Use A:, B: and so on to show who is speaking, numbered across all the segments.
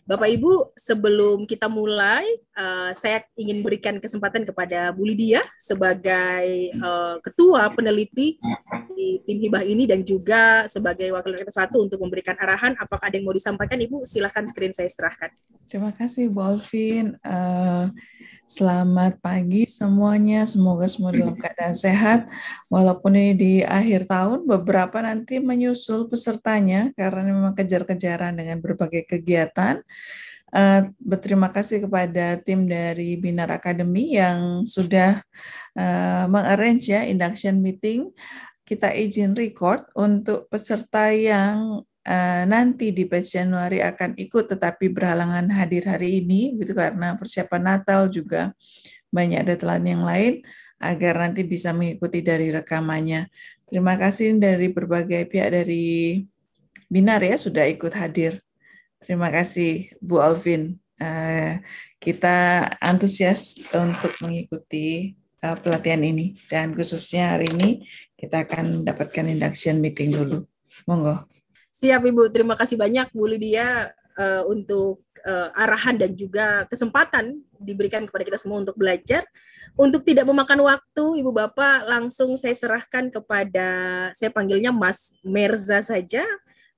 A: Bapak Ibu, sebelum kita mulai, saya ingin berikan kesempatan kepada Bu Lydia sebagai ketua peneliti di tim hibah ini dan juga sebagai wakil rektor satu untuk memberikan arahan. Apakah ada yang mau disampaikan, Ibu? Silakan, screen saya serahkan.
B: Terima kasih, Bu Alvin. Selamat pagi semuanya. Semoga semua dalam keadaan sehat. Walaupun ini di akhir tahun, beberapa nanti menyusul pesertanya karena memang kejar-kejaran dengan berbagai kegiatan. Berterima kasih kepada tim dari Binar Academy yang sudah mengarrange ya induction meeting. Kita izin record untuk peserta yang nanti di batch Januari akan ikut tetapi berhalangan hadir hari ini gitu karena persiapan Natal juga banyak deadline yang lain agar nanti bisa mengikuti dari rekamannya. Terima kasih dari berbagai pihak dari Binar ya sudah ikut hadir. Terima kasih Bu Alvin. Kita antusias untuk mengikuti pelatihan ini dan khususnya hari ini kita akan mendapatkan induction meeting dulu. Monggo.
A: Siap Ibu, terima kasih banyak Bu Lydia untuk arahan dan juga kesempatan diberikan kepada kita semua untuk belajar. Untuk tidak memakan waktu, Ibu Bapak, langsung saya serahkan kepada, saya panggilnya Mas Merza saja,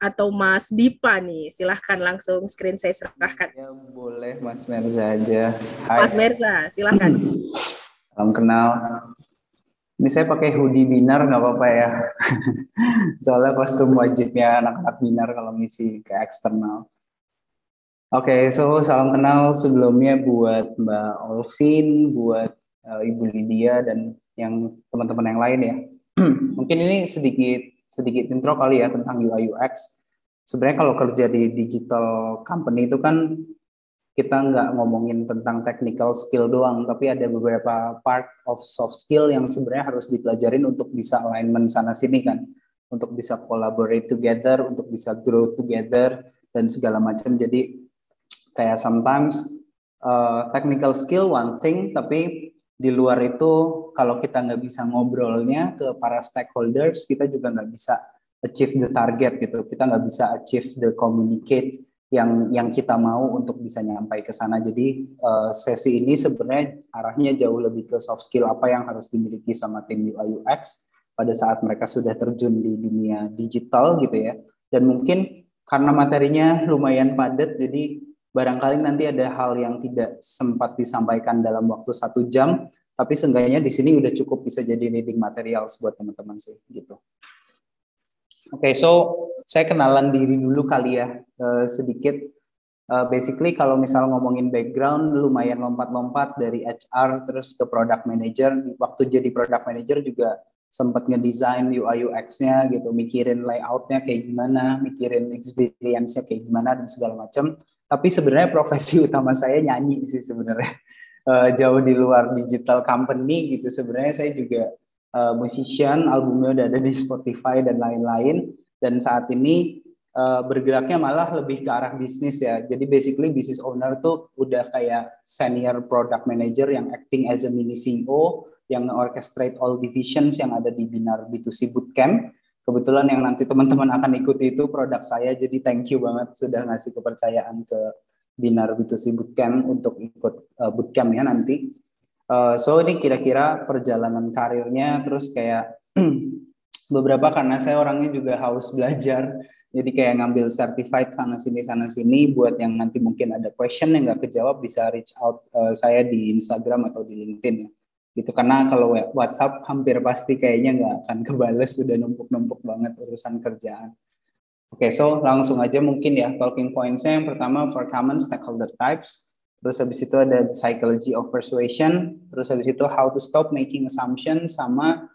A: atau Mas Dipa nih. Silahkan langsung screen saya serahkan.
C: Ya boleh Mas Merza aja. Hai.
A: Mas Merza, silahkan.
C: Salam kenal. Ini saya pakai hoodie Binar nggak apa-apa ya. Soalnya kostum wajibnya anak-anak Binar kalau ngisi ke eksternal. Oke, so salam kenal sebelumnya buat Mbak Olvin, buat Ibu Lydia dan yang teman-teman yang lain ya. Mungkin ini sedikit intro kali ya tentang UI UX. Sebenarnya kalau kerja di digital company itu kan kita nggak ngomongin tentang technical skill doang, tapi ada beberapa part of soft skill yang sebenarnya harus dipelajarin untuk bisa alignment sana-sini kan, untuk bisa collaborate together, untuk bisa grow together, dan segala macam. Jadi kayak sometimes technical skill one thing, tapi di luar itu kalau kita nggak bisa ngobrolnya ke para stakeholders, kita juga nggak bisa achieve the target gitu, kita nggak bisa achieve the communicate yang kita mau untuk bisa nyampai ke sana. Jadi sesi ini sebenarnya arahnya jauh lebih ke soft skill apa yang harus dimiliki sama tim UI UX pada saat mereka sudah terjun di dunia digital gitu ya. Dan mungkin karena materinya lumayan padat, jadi barangkali nanti ada hal yang tidak sempat disampaikan dalam waktu 1 jam, tapi seenggaknya di sini udah cukup bisa jadi reading material buat teman-teman sih gitu. Oke, so saya kenalan diri dulu kali ya sedikit. Basically kalau misal ngomongin background lumayan lompat-lompat dari HR terus ke product manager. Waktu jadi product manager juga sempat ngedesain UI UX-nya gitu, mikirin layout-nya kayak gimana, mikirin experience-nya kayak gimana dan segala macam. Tapi sebenarnya profesi utama saya nyanyi sih sebenarnya. Jauh di luar digital company gitu. Sebenarnya saya juga musician, albumnya udah ada di Spotify dan lain-lain, dan saat ini bergeraknya malah lebih ke arah bisnis ya. Jadi basically business owner tuh udah kayak senior product manager yang acting as a mini CEO yang orchestrate all divisions yang ada di Binar B2C Bootcamp. Kebetulan yang nanti teman-teman akan ikuti itu produk saya, jadi thank you banget sudah ngasih kepercayaan ke Binar B2C Bootcamp untuk ikut bootcampnya nanti. So ini kira-kira perjalanan karirnya, terus kayak beberapa karena saya orangnya juga haus belajar, jadi kayak ngambil certified sana sini buat yang nanti mungkin ada question yang nggak kejawab bisa reach out saya di Instagram atau di LinkedIn ya. Gitu, karena kalau WhatsApp hampir pasti kayaknya nggak akan kebales, sudah numpuk-numpuk banget urusan kerjaan. Oke, so langsung aja mungkin ya talking points-nya. Yang pertama for common stakeholder types. Terus habis itu ada psychology of persuasion, terus habis itu how to stop making assumptions, sama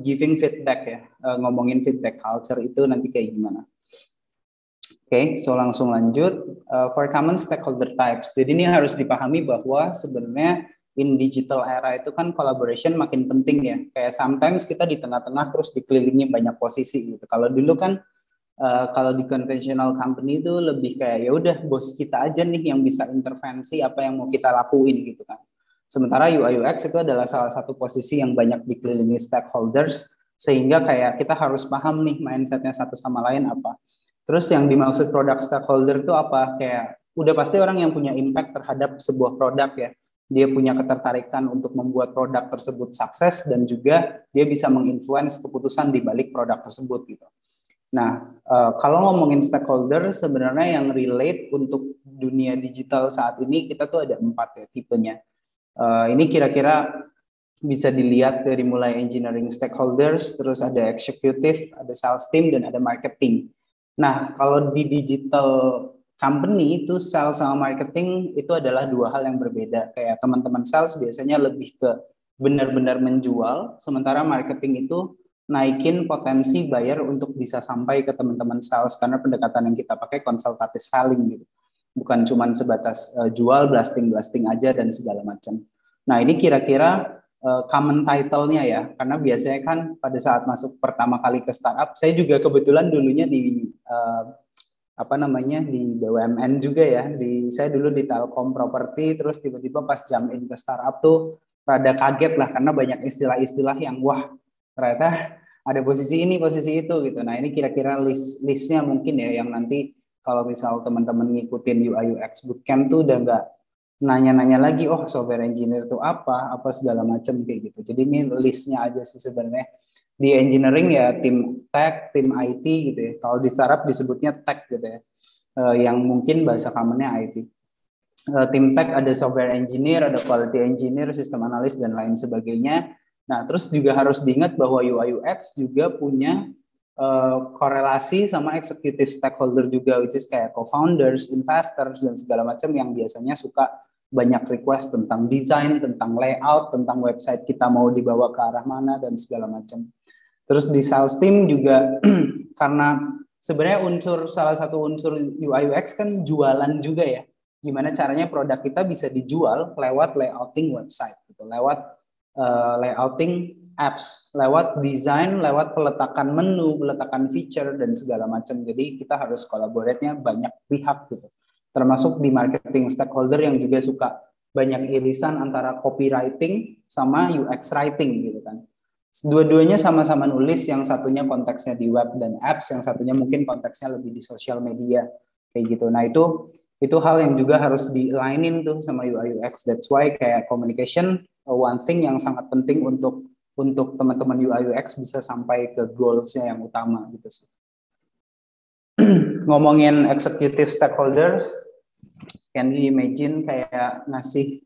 C: giving feedback ya, ngomongin feedback culture itu nanti kayak gimana. Oke, so langsung lanjut. For common stakeholder types, jadi ini harus dipahami bahwa sebenarnya in digital era itu kan collaboration makin penting ya, kayak sometimes kita di tengah-tengah terus dikelilingi banyak posisi gitu. Kalau dulu kan kalau di conventional company itu lebih kayak ya udah bos kita aja nih yang bisa intervensi apa yang mau kita lakuin gitu kan. Sementara UI UX itu adalah salah satu posisi yang banyak dikelilingi stakeholders, sehingga kayak kita harus paham nih mindsetnya satu sama lain apa. Terus yang dimaksud product stakeholder itu apa? Kayak udah pasti orang yang punya impact terhadap sebuah produk ya. Dia punya ketertarikan untuk membuat produk tersebut sukses dan juga dia bisa menginfluence keputusan di balik produk tersebut gitu. Nah, kalau ngomongin stakeholder sebenarnya yang relate untuk dunia digital saat ini kita tuh ada 4 ya tipenya. Ini kira-kira bisa dilihat dari mulai engineering stakeholders, terus ada executive, ada sales team, dan ada marketing. Nah, kalau di digital company itu sales sama marketing itu adalah 2 hal yang berbeda. Kayak teman-teman sales biasanya lebih ke benar-benar menjual, sementara marketing itu naikin potensi buyer untuk bisa sampai ke teman-teman sales karena pendekatan yang kita pakai konsultatif selling gitu. Bukan cuma sebatas jual, blasting aja dan segala macam. Nah, ini kira-kira common title-nya ya, karena biasanya kan pada saat masuk pertama kali ke startup, saya juga kebetulan dulunya di di BUMN juga ya, saya dulu di Telkom Property, terus tiba-tiba pas jump in ke startup tuh rada kaget lah, karena banyak istilah-istilah yang wah ternyata ada posisi ini, posisi itu gitu. Nah ini kira-kira listnya mungkin ya, yang nanti kalau misal teman-teman ngikutin UI UX Bootcamp tuh udah nggak nanya-nanya lagi, oh software engineer itu apa segala macam kayak gitu. Jadi ini listnya aja sih sebenarnya. Di engineering ya tim tech, tim IT gitu ya. Kalau di startup disebutnya tech gitu ya. Yang mungkin bahasa commonnya IT. Tim tech ada software engineer, ada quality engineer, sistem analis dan lain sebagainya. Nah, terus juga harus diingat bahwa UI UX juga punya korelasi sama executive stakeholder juga, which is kayak co-founders, investors, dan segala macam yang biasanya suka banyak request tentang desain, tentang layout, tentang website kita mau dibawa ke arah mana, dan segala macam. Terus di sales team juga, karena sebenarnya salah satu unsur UI UX kan jualan juga ya. Gimana caranya produk kita bisa dijual lewat layouting website, gitu, lewat layouting apps, lewat desain, lewat peletakan menu, peletakan feature, dan segala macam. Jadi kita harus collaborate-nya banyak pihak gitu. Termasuk di marketing stakeholder yang juga suka banyak irisan antara copywriting sama UX writing gitu kan. Dua-duanya sama-sama nulis, yang satunya konteksnya di web dan apps, yang satunya mungkin konteksnya lebih di sosial media kayak gitu. Nah itu hal yang juga harus di-alignin tuh sama UI UX. That's why kayak communication one thing yang sangat penting untuk teman-teman UI UX bisa sampai ke goals-nya yang utama gitu sih. Ngomongin executive stakeholders, can you imagine kayak ngasih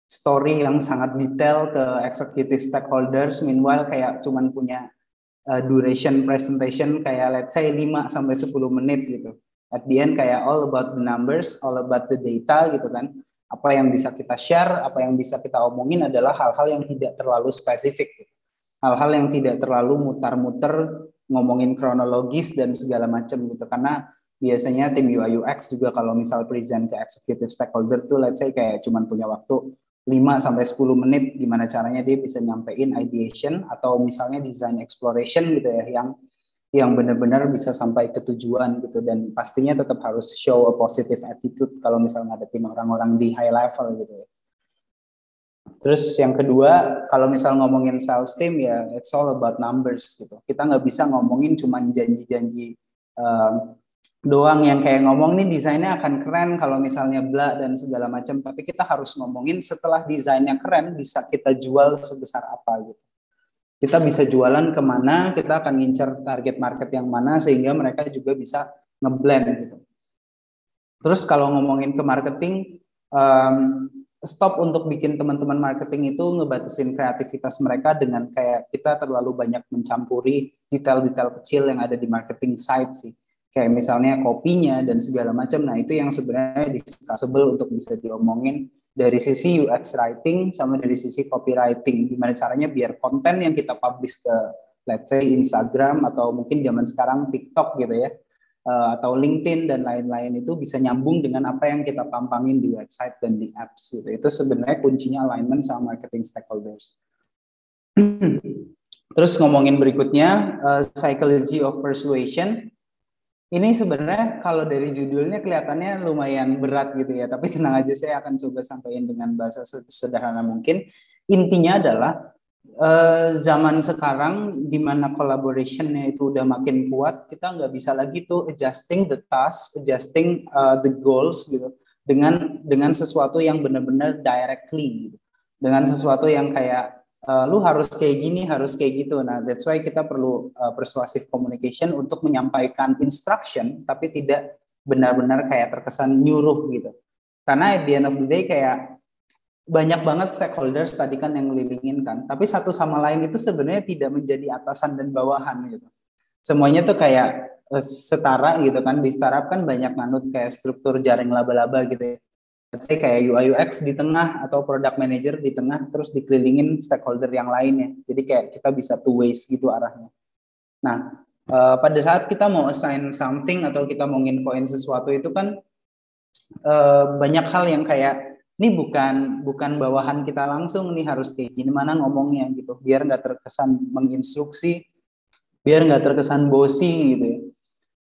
C: story yang sangat detail ke executive stakeholders, meanwhile kayak cuman punya duration presentation kayak let's say 5-10 menit gitu. At the end kayak all about the numbers, all about the data gitu kan. Apa yang bisa kita share, apa yang bisa kita omongin adalah hal-hal yang tidak terlalu spesifik. Hal-hal yang tidak terlalu mutar-muter ngomongin kronologis dan segala macam gitu. Karena biasanya tim UI UX juga kalau misal present ke executive stakeholder tuh let's say kayak cuman punya waktu 5-10 menit, gimana caranya dia bisa nyampein ideation atau misalnya design exploration gitu ya, yang benar-benar bisa sampai ke tujuan gitu, dan pastinya tetap harus show a positive attitude kalau misalnya ngadepin orang-orang di high level gitu ya. Terus yang kedua, kalau misal ngomongin sales team ya it's all about numbers gitu. Kita nggak bisa ngomongin cuma janji-janji doang yang kayak ngomong nih desainnya akan keren kalau misalnya bla dan segala macam, tapi kita harus ngomongin setelah desainnya keren bisa kita jual sebesar apa gitu. Kita bisa jualan kemana, kita akan ngincer target market yang mana sehingga mereka juga bisa ngeblend gitu. Terus kalau ngomongin ke marketing, stop untuk bikin teman-teman marketing itu ngebatasin kreativitas mereka dengan kayak kita terlalu banyak mencampuri detail-detail kecil yang ada di marketing side sih. Kayak misalnya kopinya dan segala macam. Nah itu yang sebenarnya discussable untuk bisa diomongin dari sisi UX writing sama dari sisi copywriting. Gimana caranya biar konten yang kita publish ke let's say Instagram atau mungkin zaman sekarang TikTok gitu ya, atau LinkedIn dan lain-lain itu bisa nyambung dengan apa yang kita pampangin di website dan di apps gitu. Itu sebenarnya kuncinya alignment sama marketing stakeholders. Terus ngomongin berikutnya, psychology of persuasion. Ini sebenarnya kalau dari judulnya kelihatannya lumayan berat gitu ya, tapi tenang aja, saya akan coba sampaikan dengan bahasa sederhana mungkin. Intinya adalah Zaman sekarang di mana collaboration-nya itu udah makin kuat, kita nggak bisa lagi tuh adjusting the task, adjusting the goals gitu dengan sesuatu yang benar-benar directly gitu. Dengan sesuatu yang kayak lu harus kayak gini, harus kayak gitu. Nah, that's why kita perlu persuasive communication untuk menyampaikan instruction tapi tidak benar-benar kayak terkesan nyuruh gitu. Karena at the end of the day kayak banyak banget stakeholders tadi kan yang ngelilingin kan, tapi satu sama lain itu sebenarnya tidak menjadi atasan dan bawahan gitu. Semuanya tuh kayak setara gitu kan. Di startup kan banyak nganut kayak struktur jaring laba-laba gitu ya. Saya kayak UI UX di tengah atau product manager di tengah, terus dikelilingin stakeholder yang lainnya. Jadi kayak kita bisa two ways gitu arahnya. Nah, pada saat kita mau assign something atau kita mau nginfoin sesuatu itu kan banyak hal yang kayak ini bukan bawahan kita langsung nih, harus kayak gimana ngomongnya gitu biar nggak terkesan menginstruksi, biar nggak terkesan bossy gitu ya.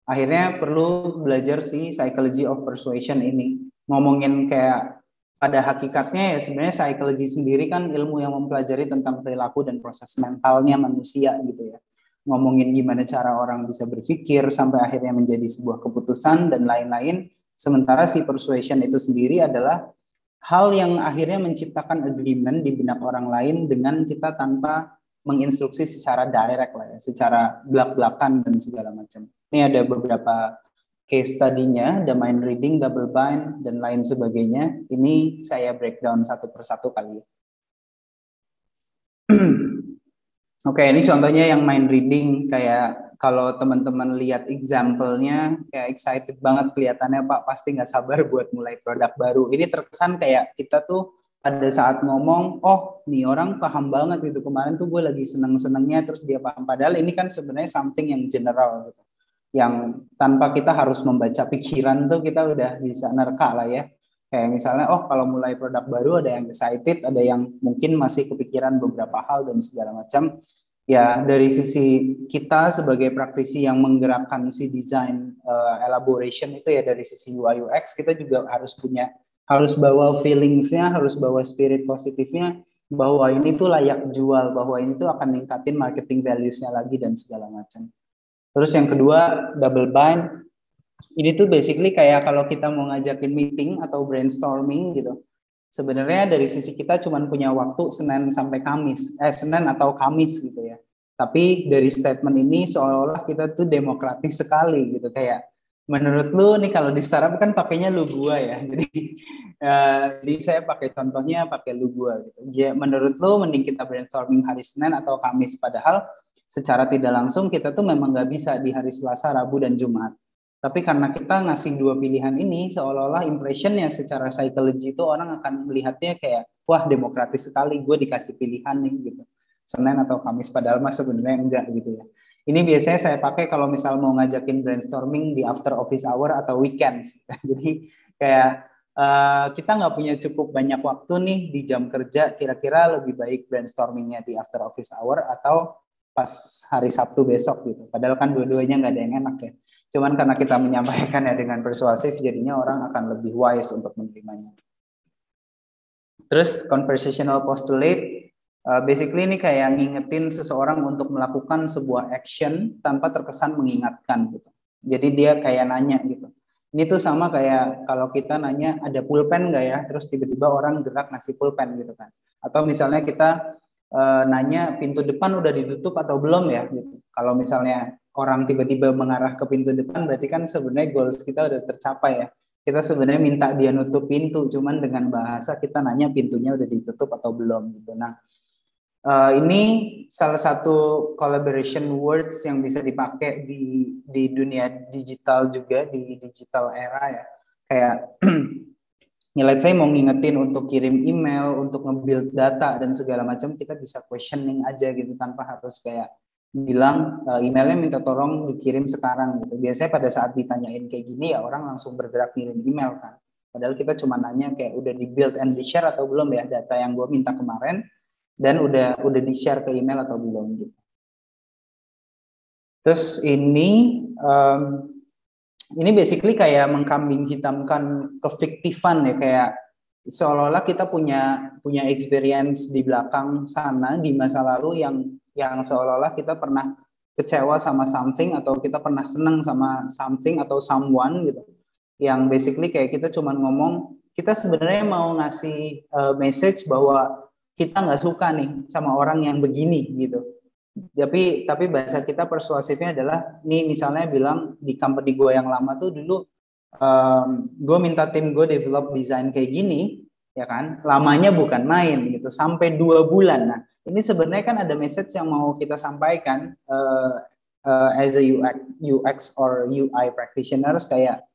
C: Akhirnya perlu belajar si psychology of persuasion ini, ngomongin kayak pada hakikatnya ya sebenarnya psychology sendiri kan ilmu yang mempelajari tentang perilaku dan proses mentalnya manusia gitu ya, ngomongin gimana cara orang bisa berpikir sampai akhirnya menjadi sebuah keputusan dan lain-lain. Sementara si persuasion itu sendiri adalah hal yang akhirnya menciptakan agreement di benak orang lain dengan kita tanpa menginstruksi secara direct lah ya, secara belak-belakan dan segala macam. Ini ada beberapa case study-nya, the mind reading, double bind, dan lain sebagainya. Ini saya breakdown satu persatu kali ya. Oke, ini contohnya yang mind reading. Kayak kalau teman-teman lihat example-nya, kayak excited banget kelihatannya, Pak, pasti nggak sabar buat mulai produk baru. Ini terkesan kayak kita tuh pada saat ngomong, oh nih orang paham banget gitu. Kemarin tuh gue lagi seneng-senengnya, terus dia paham. Padahal ini kan sebenarnya something yang general gitu. Yang tanpa kita harus membaca pikiran tuh kita udah bisa nerka lah ya. Kayak misalnya, oh kalau mulai produk baru ada yang excited, ada yang mungkin masih kepikiran beberapa hal dan segala macam. Ya dari sisi kita sebagai praktisi yang menggerakkan si design elaboration itu ya, dari sisi UI UX kita juga harus bawa feelingsnya, harus bawa spirit positifnya, bahwa ini tuh layak jual, bahwa ini tuh akan ningkatin marketing values-nya lagi dan segala macam. Terus yang kedua, double bind. Ini tuh basically kayak kalau kita mau ngajakin meeting atau brainstorming gitu. Sebenarnya dari sisi kita cuma punya waktu Senin sampai Kamis, Senin atau Kamis gitu ya. Tapi dari statement ini seolah-olah kita tuh demokratis sekali gitu, kayak menurut lu nih kalau di startup kan pakainya lu gua ya. Jadi saya pakai contohnya pakai lu gua gitu. Ya, menurut lu mending kita brainstorming hari Senin atau Kamis, padahal secara tidak langsung kita tuh memang nggak bisa di hari Selasa, Rabu, dan Jumat. Tapi karena kita ngasih dua pilihan ini, seolah-olah impressionnya secara psychology itu orang akan melihatnya kayak, wah demokratis sekali, gue dikasih pilihan nih gitu, Senin atau Kamis, padahal mah sebenarnya enggak gitu ya. Ini biasanya saya pakai kalau misal mau ngajakin brainstorming di after office hour atau weekends. Jadi kayak kita nggak punya cukup banyak waktu nih di jam kerja, kira-kira lebih baik brainstormingnya di after office hour atau pas hari Sabtu besok gitu. Padahal kan dua-duanya nggak ada yang enak ya. Cuman karena kita menyampaikannya dengan persuasif, jadinya orang akan lebih wise untuk menerimanya. Terus conversational postulate, basically ini kayak ngingetin seseorang untuk melakukan sebuah action tanpa terkesan mengingatkan gitu. Jadi dia kayak nanya gitu. Ini tuh sama kayak kalau kita nanya ada pulpen nggak ya, terus tiba-tiba orang gerak ngasih pulpen gitu kan. Atau misalnya kita nanya pintu depan udah ditutup atau belum ya gitu. Kalau misalnya orang tiba-tiba mengarah ke pintu depan, berarti kan sebenarnya goals kita udah tercapai ya. Kita sebenarnya minta dia nutup pintu, cuman dengan bahasa kita nanya pintunya udah ditutup atau belum gitu. Nah, ini salah satu collaboration words yang bisa dipakai di dunia digital juga, di digital era ya. Kayak let's say mau ngingetin untuk kirim email, untuk nge-build data dan segala macam, kita bisa questioning aja gitu tanpa harus kayak bilang emailnya minta tolong dikirim sekarang gitu. Biasanya pada saat ditanyain kayak gini ya orang langsung bergerak kirim email kan. Padahal kita cuma nanya kayak udah di-build and di-share atau belum ya data yang gue minta kemarin, dan udah di-share ke email atau belum gitu. Terus ini basically kayak mengkambing hitamkan kefiktifan ya, kayak seolah-olah kita punya experience di belakang sana di masa lalu yang seolah-olah kita pernah kecewa sama something atau kita pernah senang sama something atau someone gitu. Yang basically kayak kita cuma ngomong, kita sebenarnya mau ngasih message bahwa kita nggak suka nih sama orang yang begini gitu. Tapi bahasa kita persuasifnya adalah, nih misalnya bilang di company gue yang lama tuh dulu, gue minta tim gue develop desain kayak gini, ya kan? Lamanya bukan main gitu, sampai 2 bulan. Nah, ini sebenarnya kan ada message yang mau kita sampaikan as a UX or UI practitioners, kayak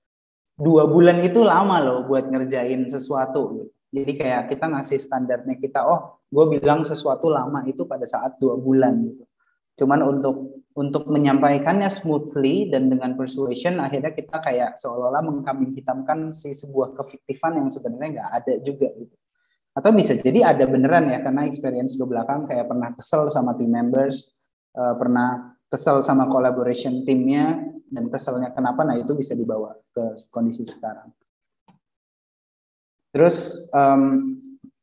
C: 2 bulan itu lama loh buat ngerjain sesuatu gitu. Jadi kayak kita ngasih standarnya kita, oh gue bilang sesuatu lama itu pada saat 2 bulan gitu. Cuman untuk menyampaikannya smoothly dan dengan persuasion, akhirnya kita kayak seolah-olah mengkambing hitamkan si sebuah kefiktifan yang sebenarnya nggak ada juga gitu. Atau bisa jadi ada beneran ya, karena experience ke belakang kayak pernah kesel sama team members, pernah kesel sama collaboration timnya, dan keselnya kenapa, nah itu bisa dibawa ke kondisi sekarang. Terus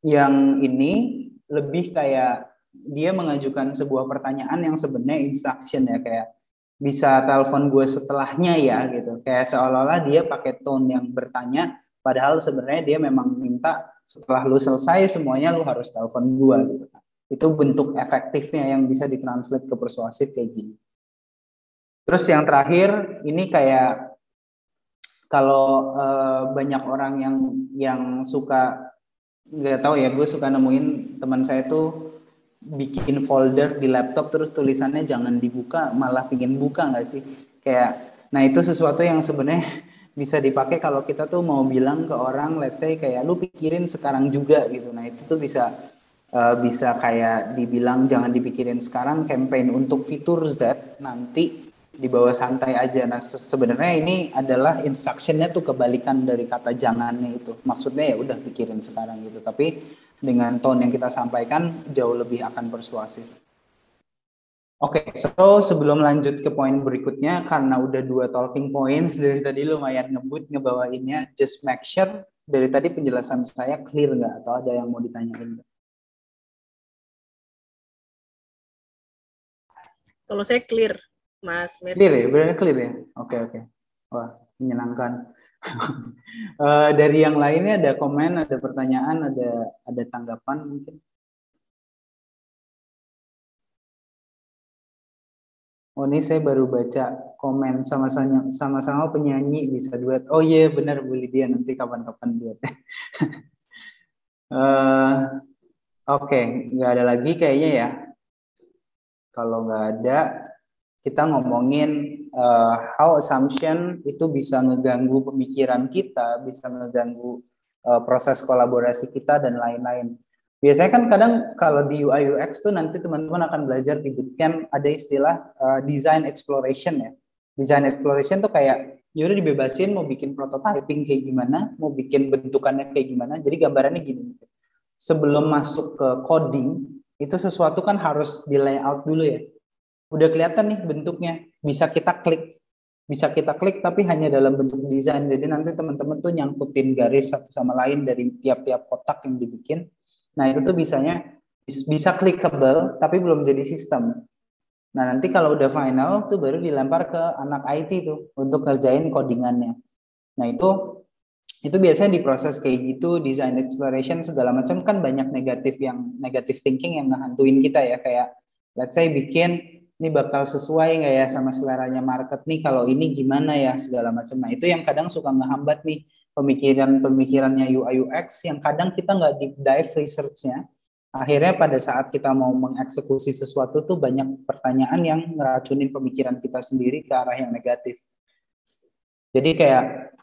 C: yang ini lebih kayak dia mengajukan sebuah pertanyaan yang sebenarnya instruction ya, kayak bisa telepon gue setelahnya ya gitu, kayak seolah-olah dia pakai tone yang bertanya, padahal sebenarnya dia memang minta setelah lu selesai semuanya lu harus telepon gue gitu. Itu bentuk efektifnya yang bisa ditranslate ke persuasif kayak gini. Terus yang terakhir ini kayak kalau banyak orang yang suka, nggak tahu ya, gue suka nemuin teman saya tuh bikin folder di laptop terus tulisannya jangan dibuka, malah pingin buka nggak sih? Kayak, nah itu sesuatu yang sebenarnya bisa dipakai kalau kita tuh mau bilang ke orang, let's say kayak lu pikirin sekarang juga gitu. Nah itu tuh bisa kayak dibilang jangan dipikirin sekarang, campaign untuk fitur Z nanti dibawa santai aja. Nah sebenarnya ini adalah instructionnya tuh kebalikan dari kata jangannya itu. Maksudnya ya udah pikirin sekarang gitu, tapi dengan tone yang kita sampaikan jauh lebih akan persuasif. Oke, so sebelum lanjut ke poin berikutnya, karena udah 2 talking points dari tadi lumayan ngebut ngebawainnya, just make sure dari tadi penjelasan saya clear nggak, atau ada yang mau ditanyain?
A: Kalau saya clear, Mas Mercy.
C: Clear ya, benar clear ya. Oke. Wah, menyenangkan. Dari yang lainnya ada komen, ada pertanyaan, ada tanggapan mungkin. Oh ini saya baru baca komen sama-sama penyanyi bisa duet. Oh iya benar Bu Lydia, nanti kapan-kapan duet. Oke, nggak ada lagi kayaknya ya. Kalau nggak ada, kita ngomongin how assumption itu bisa ngeganggu pemikiran kita, bisa ngeganggu proses kolaborasi kita dan lain-lain. Biasanya kan kadang kalau di UI UX tuh nanti teman-teman akan belajar di bootcamp ada istilah design exploration ya. Design exploration tuh kayak yaudah dibebasin mau bikin prototyping kayak gimana, mau bikin bentukannya kayak gimana. Jadi gambarannya gini, sebelum masuk ke coding itu sesuatu kan harus di layout dulu ya. Udah kelihatan nih bentuknya, bisa kita klik tapi hanya dalam bentuk desain. Jadi nanti teman-teman tuh nyangkutin garis satu sama lain dari tiap-tiap kotak yang dibikin. Nah itu tuh bisa clickable tapi belum jadi sistem. Nah nanti kalau udah final tuh baru dilempar ke anak IT tuh untuk ngerjain codingannya. Nah itu biasanya diproses kayak gitu, design exploration segala macam, kan banyak negative thinking yang ngehantuin kita ya, kayak let's say bikin ini bakal sesuai nggak ya sama seleranya market nih, kalau ini gimana ya segala macam. Nah itu yang kadang suka ngehambat nih pemikirannya UI UX, yang kadang kita nggak deep dive research-nya. Akhirnya pada saat kita mau mengeksekusi sesuatu tuh banyak pertanyaan yang ngeracunin pemikiran kita sendiri ke arah yang negatif. Jadi kayak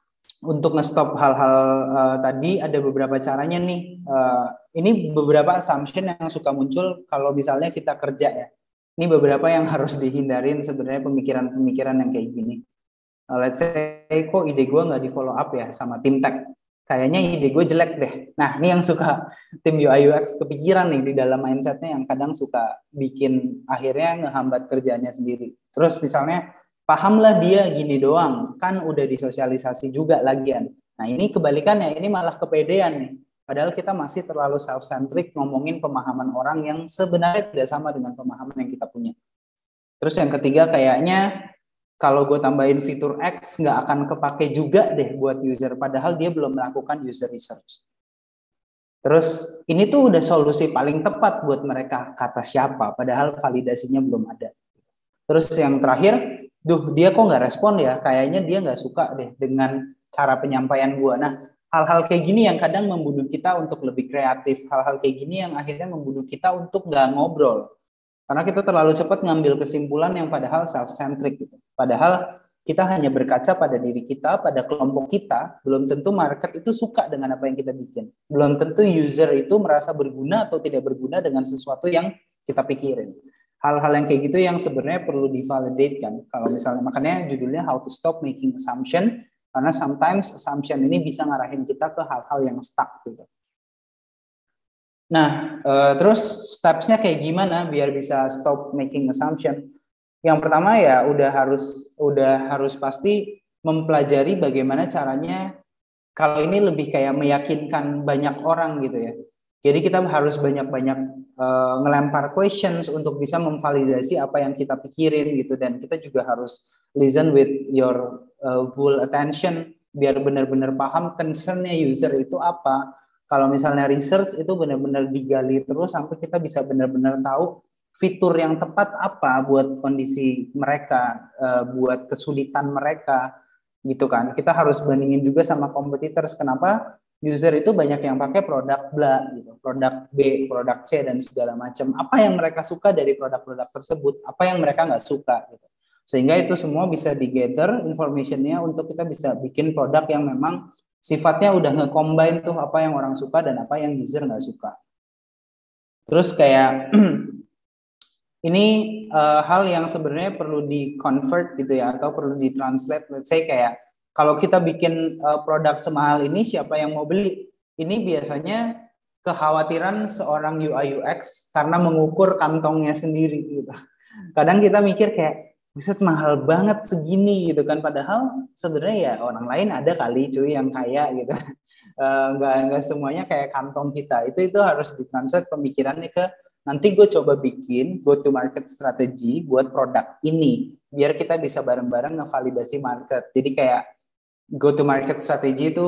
C: untuk nge-stop hal-hal tadi ada beberapa caranya nih. Ini beberapa assumption yang suka muncul kalau misalnya kita kerja ya. Ini beberapa yang harus dihindarin sebenarnya, pemikiran-pemikiran yang kayak gini. Let's say, kok ide gue nggak di follow up ya sama tim tech. Kayaknya ide gue jelek deh. Nah, ini yang suka tim UI UX kepikiran nih di dalam mindsetnya, yang kadang suka bikin akhirnya ngehambat kerjanya sendiri. Terus misalnya, pahamlah dia gini doang, kan udah disosialisasi juga lagian. Nah, ini kebalikannya, ini malah kepedean nih. Padahal kita masih terlalu self-centric ngomongin pemahaman orang yang sebenarnya tidak sama dengan pemahaman yang kita punya. Terus yang ketiga kayaknya kalau gue tambahin fitur X nggak akan kepake juga deh buat user, padahal dia belum melakukan user research. Terus ini tuh udah solusi paling tepat buat mereka, kata siapa, padahal validasinya belum ada. Terus yang terakhir, dia kok nggak respon ya, kayaknya dia nggak suka deh dengan cara penyampaian gue. Nah, hal-hal kayak gini yang kadang membunuh kita untuk lebih kreatif, hal-hal kayak gini yang akhirnya membunuh kita untuk nggak ngobrol. Karena kita terlalu cepat ngambil kesimpulan yang padahal self-centric gitu. Padahal kita hanya berkaca pada diri kita, pada kelompok kita, belum tentu market itu suka dengan apa yang kita bikin. Belum tentu user itu merasa berguna atau tidak berguna dengan sesuatu yang kita pikirin. Hal-hal yang kayak gitu yang sebenarnya perlu divalidate kan. Kalau misalnya, makanya judulnya How to Stop Making Assumption, karena sometimes assumption ini bisa ngarahin kita ke hal-hal yang stuck gitu. Nah, terus steps-nya kayak gimana biar bisa stop making assumption? Yang pertama ya udah harus pasti mempelajari bagaimana caranya, kalau ini lebih kayak meyakinkan banyak orang gitu ya. Jadi kita harus banyak-banyak ngelempar questions untuk bisa memvalidasi apa yang kita pikirin gitu, dan kita juga harus listen with your full attention biar benar-benar paham concern-nya user itu apa. Kalau misalnya research itu benar-benar digali terus sampai kita bisa benar-benar tahu fitur yang tepat apa buat kondisi mereka, buat kesulitan mereka, gitu kan. Kita harus bandingin juga sama competitors. Kenapa? User itu banyak yang pakai produk bla, gitu, produk B, produk C dan segala macam. Apa yang mereka suka dari produk-produk tersebut? Apa yang mereka nggak suka? Gitu. Sehingga itu semua bisa di-gather information-nya untuk kita bisa bikin produk yang memang sifatnya udah nge-combine tuh apa yang orang suka dan apa yang user nggak suka. Terus kayak ini hal yang sebenarnya perlu di-convert gitu ya, atau perlu di-translate. Let's say kayak kalau kita bikin produk semahal ini, siapa yang mau beli? Ini biasanya kekhawatiran seorang UI UX karena mengukur kantongnya sendiri gitu. Kadang kita mikir kayak, buset mahal banget segini gitu kan, padahal sebenarnya ya orang lain ada kali cuy yang kaya gitu. Nggak semuanya kayak kantong kita. Itu harus ditranslate pemikirannya ke nanti gue coba bikin go to market strategi buat produk ini biar kita bisa bareng-bareng ngevalidasi market. Jadi kayak go to market strategi itu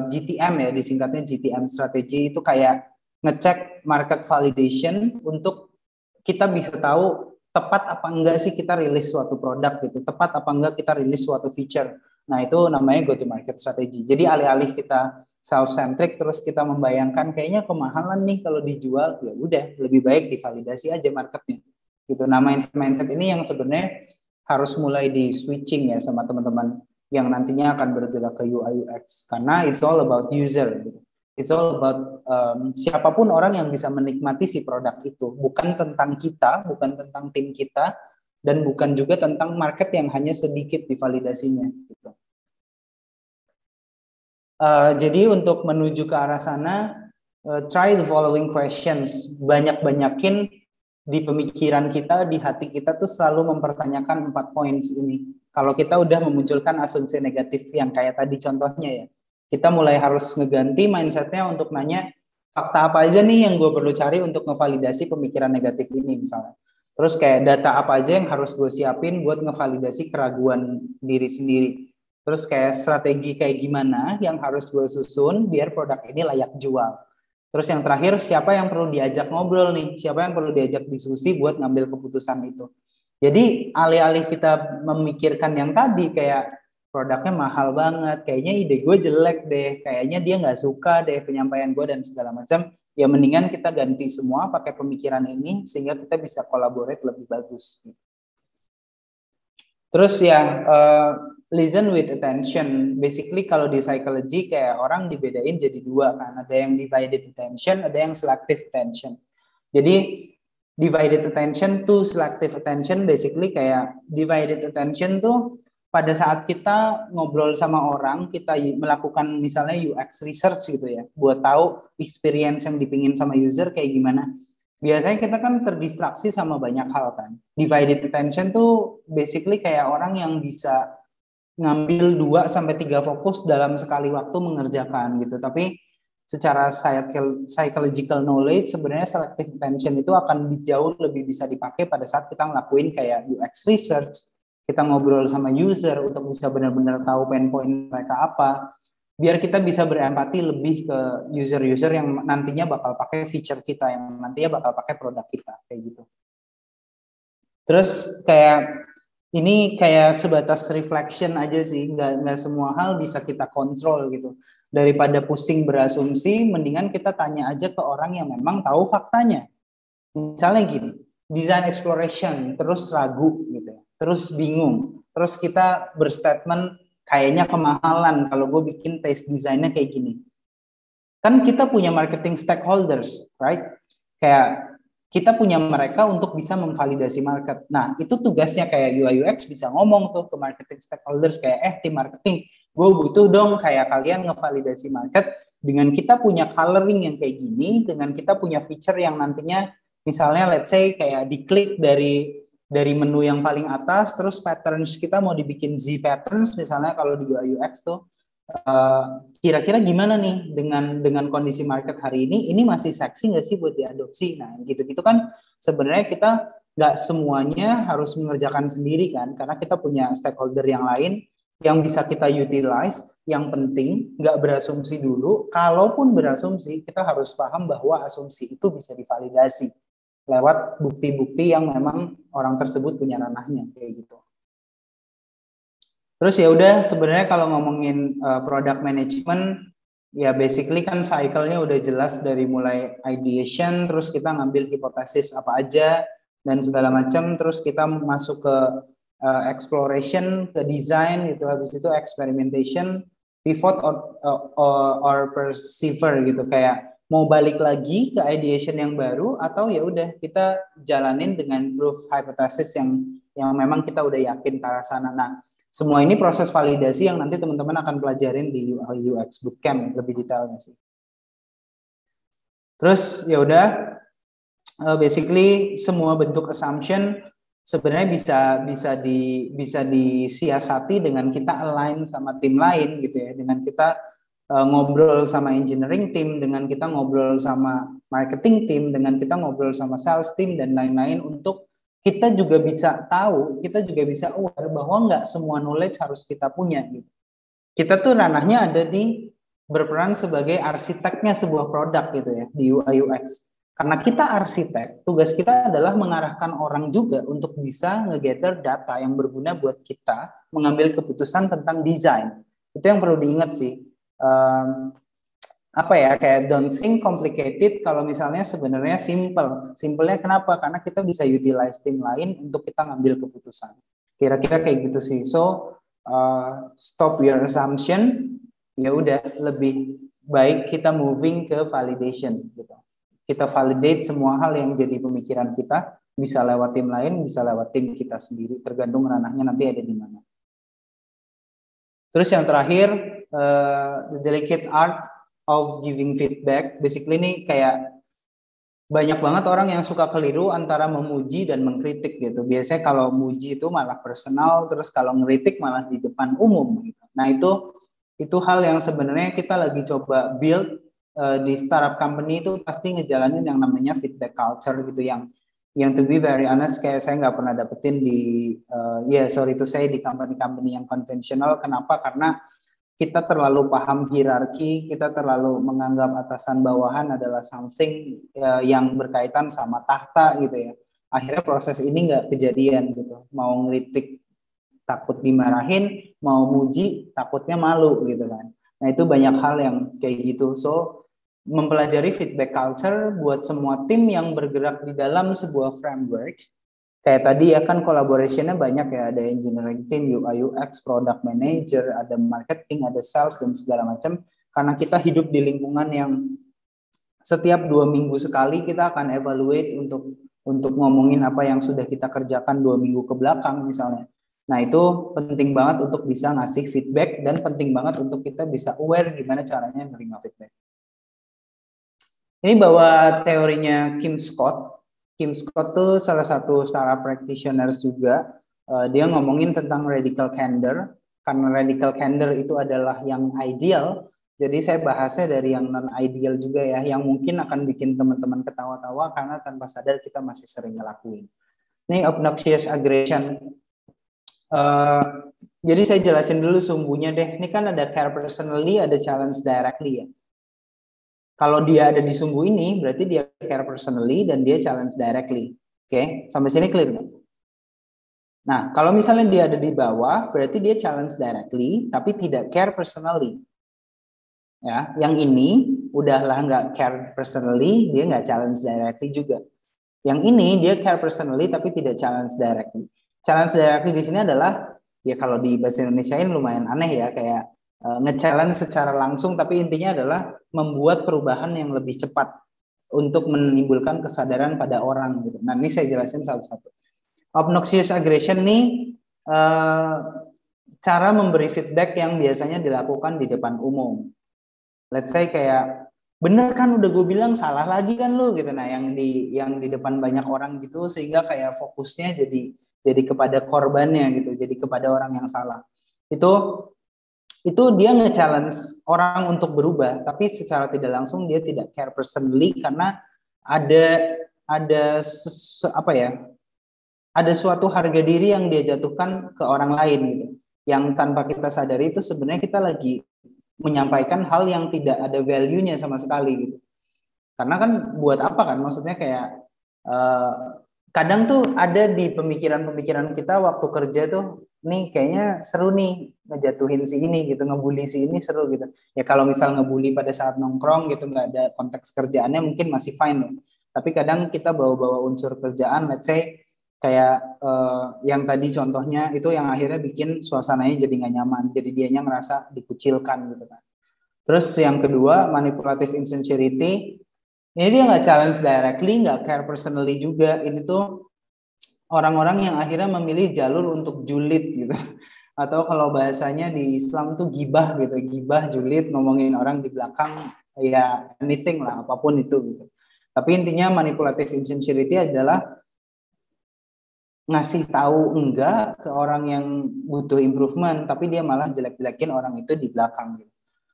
C: GTM ya, disingkatnya GTM strategi, itu kayak ngecek market validation untuk kita bisa tahu tepat apa enggak sih kita rilis suatu produk gitu, tepat apa enggak kita rilis suatu feature. Nah itu namanya go to market strategy. Jadi alih-alih kita self-centric terus kita membayangkan kayaknya kemahalan nih kalau dijual, ya udah lebih baik divalidasi aja marketnya gitu. Nah mindset ini yang sebenarnya harus mulai di switching ya sama teman-teman yang nantinya akan bergerak ke UI UX, karena it's all about user gitu. It's all about siapapun orang yang bisa menikmati si produk itu, bukan tentang kita, bukan tentang tim kita, dan bukan juga tentang market yang hanya sedikit divalidasinya gitu. Jadi untuk menuju ke arah sana, try the following questions. Banyak-banyakin di pemikiran kita, di hati kita tuh selalu mempertanyakan 4 points ini. Kalau kita udah memunculkan asumsi negatif yang kayak tadi contohnya ya, kita mulai harus ngeganti mindsetnya untuk nanya fakta apa aja nih yang gue perlu cari untuk ngevalidasi pemikiran negatif ini misalnya. Terus kayak data apa aja yang harus gue siapin buat ngevalidasi keraguan diri sendiri. Terus kayak strategi kayak gimana yang harus gue susun biar produk ini layak jual. Terus yang terakhir, siapa yang perlu diajak ngobrol nih, siapa yang perlu diajak diskusi buat ngambil keputusan itu. Jadi alih-alih kita memikirkan yang tadi kayak produknya mahal banget, kayaknya ide gue jelek deh, kayaknya dia nggak suka deh penyampaian gue dan segala macam, ya mendingan kita ganti semua pakai pemikiran ini sehingga kita bisa collaborate lebih bagus. Terus ya listen with attention. Basically kalau di psychology kayak orang dibedain jadi 2 kan, ada yang divided attention, ada yang selective attention. Jadi divided attention to selective attention, basically kayak divided attention tuh pada saat kita ngobrol sama orang, kita melakukan misalnya UX research gitu ya, buat tahu experience yang dipingin sama user kayak gimana. Biasanya kita kan terdistraksi sama banyak hal kan. Divided attention tuh basically kayak orang yang bisa ngambil 2-3 fokus dalam sekali waktu mengerjakan gitu. Tapi secara psychological knowledge sebenarnya selective attention itu akan jauh lebih bisa dipakai pada saat kita ngelakuin kayak UX research, kita ngobrol sama user untuk bisa benar-benar tahu pain point mereka apa, biar kita bisa berempati lebih ke user-user yang nantinya bakal pakai feature kita, yang nantinya bakal pakai produk kita, kayak gitu. Terus kayak ini kayak sebatas reflection aja sih, nggak semua hal bisa kita kontrol gitu. Daripada pusing berasumsi, mendingan kita tanya aja ke orang yang memang tahu faktanya. Misalnya gini, design exploration, terus ragu gitu, terus bingung, terus kita berstatement kayaknya kemahalan kalau gue bikin taste desainnya kayak gini. Kan kita punya marketing stakeholders, right? Kayak kita punya mereka untuk bisa memvalidasi market. Nah, itu tugasnya kayak UI UX bisa ngomong tuh ke marketing stakeholders kayak, tim marketing, gue butuh dong kayak kalian ngevalidasi market dengan kita punya coloring yang kayak gini, dengan kita punya feature yang nantinya misalnya let's say kayak diklik dari menu yang paling atas, terus patterns kita mau dibikin Z patterns misalnya kalau di UI UX tuh. Kira-kira gimana nih dengan kondisi market hari ini masih seksi nggak sih buat diadopsi? Nah gitu-gitu kan sebenarnya kita nggak semuanya harus mengerjakan sendiri kan, karena kita punya stakeholder yang lain yang bisa kita utilize. Yang penting nggak berasumsi dulu, kalaupun berasumsi kita harus paham bahwa asumsi itu bisa divalidasi lewat bukti-bukti yang memang orang tersebut punya ranahnya kayak gitu. Terus ya udah sebenarnya kalau ngomongin product management ya basically kan cycle-nya udah jelas dari mulai ideation, terus kita ngambil hipotesis apa aja dan segala macam, terus kita masuk ke exploration, ke design gitu, habis itu experimentation, pivot or persevere gitu, kayak mau balik lagi ke ideation yang baru atau ya udah kita jalanin dengan proof hypothesis yang memang kita udah yakin ke arah sana. Nah, semua ini proses validasi yang nanti teman-teman akan pelajarin di UI UX Bootcamp lebih detailnya sih. Terus ya udah, basically semua bentuk assumption sebenarnya bisa disiasati dengan kita align sama tim lain gitu ya, dengan kita ngobrol sama engineering team, dengan kita ngobrol sama marketing team, dengan kita ngobrol sama sales team dan lain-lain untuk kita juga bisa tahu, kita juga bisa aware bahwa nggak semua knowledge harus kita punya gitu. Kita tuh ranahnya ada di berperan sebagai arsiteknya sebuah produk gitu ya di UI UX. Karena kita arsitek, tugas kita adalah mengarahkan orang juga untuk bisa nge-gather data yang berguna buat kita mengambil keputusan tentang desain. Itu yang perlu diingat sih. Kayak don't think complicated kalau misalnya sebenarnya simple. Simpelnya kenapa? Karena kita bisa utilize tim lain untuk kita ngambil keputusan. Kira-kira kayak gitu sih. So stop your assumption. Ya udah, lebih baik kita moving ke validation gitu. Kita validate semua hal yang jadi pemikiran kita, bisa lewat tim lain, bisa lewat tim kita sendiri, tergantung ranahnya nanti ada di mana. Terus yang terakhir, the delicate art of giving feedback. Basically ini kayak banyak banget orang yang suka keliru antara memuji dan mengkritik gitu. Biasanya kalau muji itu malah personal, terus kalau ngeritik malah di depan umum gitu. Nah itu hal yang sebenarnya kita lagi coba build di startup company itu, pasti ngejalanin yang namanya feedback culture gitu, yang to be very honest kayak saya nggak pernah dapetin di di company yang konvensional. Kenapa? Karena kita terlalu paham hierarki, kita terlalu menganggap atasan bawahan adalah something yang berkaitan sama tahta gitu ya. Akhirnya proses ini nggak kejadian gitu. Mau ngeritik takut dimarahin, mau muji takutnya malu gitu kan. Nah itu banyak hal yang kayak gitu. So mempelajari feedback culture buat semua tim yang bergerak di dalam sebuah framework. Kayak tadi ya kan collaboration-nya banyak ya, ada engineering team, UI UX, product manager, ada marketing, ada sales dan segala macam. Karena kita hidup di lingkungan yang setiap 2 minggu sekali kita akan evaluate untuk ngomongin apa yang sudah kita kerjakan 2 minggu ke belakang misalnya. Nah itu penting banget untuk bisa ngasih feedback dan penting banget untuk kita bisa aware gimana caranya nerima feedback. Ini bawa teorinya Kim Scott. Kim Scott tuh salah satu startup practitioners juga. Dia ngomongin tentang radical candor. Karena radical candor itu adalah yang ideal Jadi saya bahasnya dari yang non-ideal juga ya, yang mungkin akan bikin teman-teman ketawa-tawa karena tanpa sadar kita masih sering ngelakuin. Ini obnoxious aggression. Jadi saya jelasin dulu sumbunya deh. Ini kan ada care personally, ada challenge directly ya. Kalau dia ada di sumbu ini, berarti dia care personally dan dia challenge directly. Oke, sampai sini clear nggak? Nah, kalau misalnya dia ada di bawah, berarti dia challenge directly, tapi tidak care personally. Ya, yang ini udahlah nggak care personally, dia nggak challenge directly juga. Yang ini dia care personally, tapi tidak challenge directly. Challenge directly di sini adalah, ya kalau di bahasa Indonesia ini lumayan aneh ya, kayak nge-challenge secara langsung, tapi intinya adalah membuat perubahan yang lebih cepat untuk menimbulkan kesadaran pada orang gitu. Nah, ini saya jelasin satu-satu. Obnoxious aggression nih cara memberi feedback yang biasanya dilakukan di depan umum. Let's say kayak, bener kan udah gue bilang, salah lagi kan lu gitu. Nah, yang di depan banyak orang gitu, sehingga kayak fokusnya jadi kepada korbannya gitu, jadi kepada orang yang salah. Itu dia nge-challenge orang untuk berubah, tapi secara tidak langsung dia tidak care personally karena ada suatu harga diri yang dia jatuhkan ke orang lain gitu. Yang tanpa kita sadari itu sebenarnya kita lagi menyampaikan hal yang tidak ada value-nya sama sekali gitu. Karena kan buat apa kan? Maksudnya kayak kadang tuh ada di pemikiran-pemikiran kita waktu kerja tuh, nih kayaknya seru nih ngejatuhin si ini gitu, ngebully si ini seru gitu. Ya kalau misal ngebully pada saat nongkrong gitu, nggak ada konteks kerjaannya mungkin masih fine ya. Tapi kadang kita bawa-bawa unsur kerjaan, let's say kayak yang tadi contohnya itu yang akhirnya bikin suasananya jadi nggak nyaman, jadi dianya ngerasa dikucilkan gitu kan. Terus yang kedua, manipulative insincerity, ini dia nggak challenge directly, nggak care personally juga. Ini tuh orang-orang yang akhirnya memilih jalur untuk julid gitu, atau kalau bahasanya di Islam tuh gibah gitu, gibah, julid, ngomongin orang di belakang, ya anything lah, apapun itu gitu. Tapi intinya manipulative insincerity adalah ngasih tahu enggak ke orang yang butuh improvement, tapi dia malah jelek-jelekin orang itu di belakang.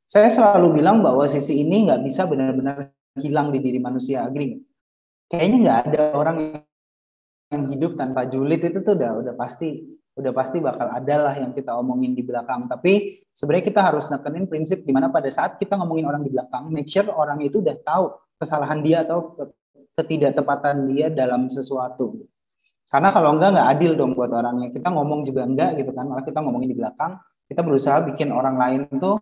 C: Saya selalu bilang bahwa sisi ini nggak bisa benar-benar hilang di diri manusia, agree? Kayaknya nggak ada orang yang hidup tanpa julid, itu tuh udah pasti bakal ada lah yang kita omongin di belakang. Tapi sebenarnya kita harus nekenin prinsip di mana pada saat kita ngomongin orang di belakang, make sure orang itu udah tahu kesalahan dia atau ketidaktepatan dia dalam sesuatu. Karena kalau nggak adil dong buat orangnya. Kita ngomong juga enggak gitu kan, malah kita ngomongin di belakang. Kita berusaha bikin orang lain tuh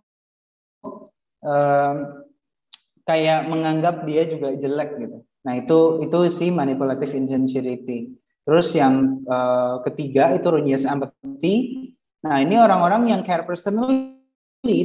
C: kayak menganggap dia juga jelek gitu. Nah itu si manipulative insincerity. Terus yang ketiga itu ruinous empathy. Nah ini orang-orang yang care personally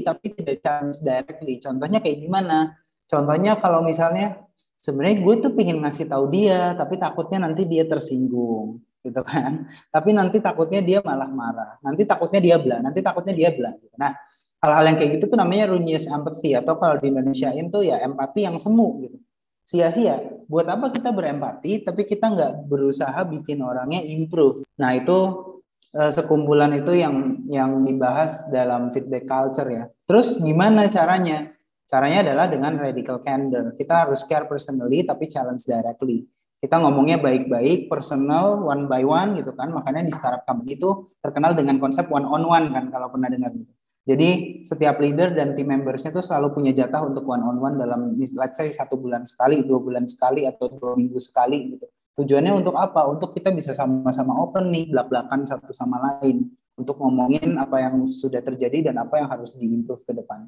C: tapi tidak challenge directly. Contohnya kayak gimana? Contohnya kalau misalnya sebenarnya gue tuh pengen ngasih tahu dia, tapi takutnya nanti dia tersinggung, gitu kan? Tapi nanti takutnya dia malah marah, nanti takutnya dia bla, nanti takutnya dia bla. Gitu. Nah, hal-hal yang kayak gitu tuh namanya ruinous empathy, atau kalau di Indonesiain tuh ya empati yang semu, gitu. Sia-sia. Buat apa kita berempati, tapi kita nggak berusaha bikin orangnya improve. Nah itu sekumpulan itu yang dibahas dalam feedback culture ya. Terus gimana caranya? Caranya adalah dengan radical candor. Kita harus care personally tapi challenge directly. Kita ngomongnya baik-baik, personal, one by one gitu kan. Makanya di startup company itu terkenal dengan konsep one on one kan, kalau pernah dengar gitu. Jadi setiap leader dan team members-nya itu selalu punya jatah untuk one on one dalam let's say 1 bulan sekali, 2 bulan sekali, atau 2 minggu sekali gitu. Tujuannya untuk apa? Untuk kita bisa sama-sama open nih, belak-belakan satu sama lain. Untuk ngomongin apa yang sudah terjadi dan apa yang harus diimprove ke depan.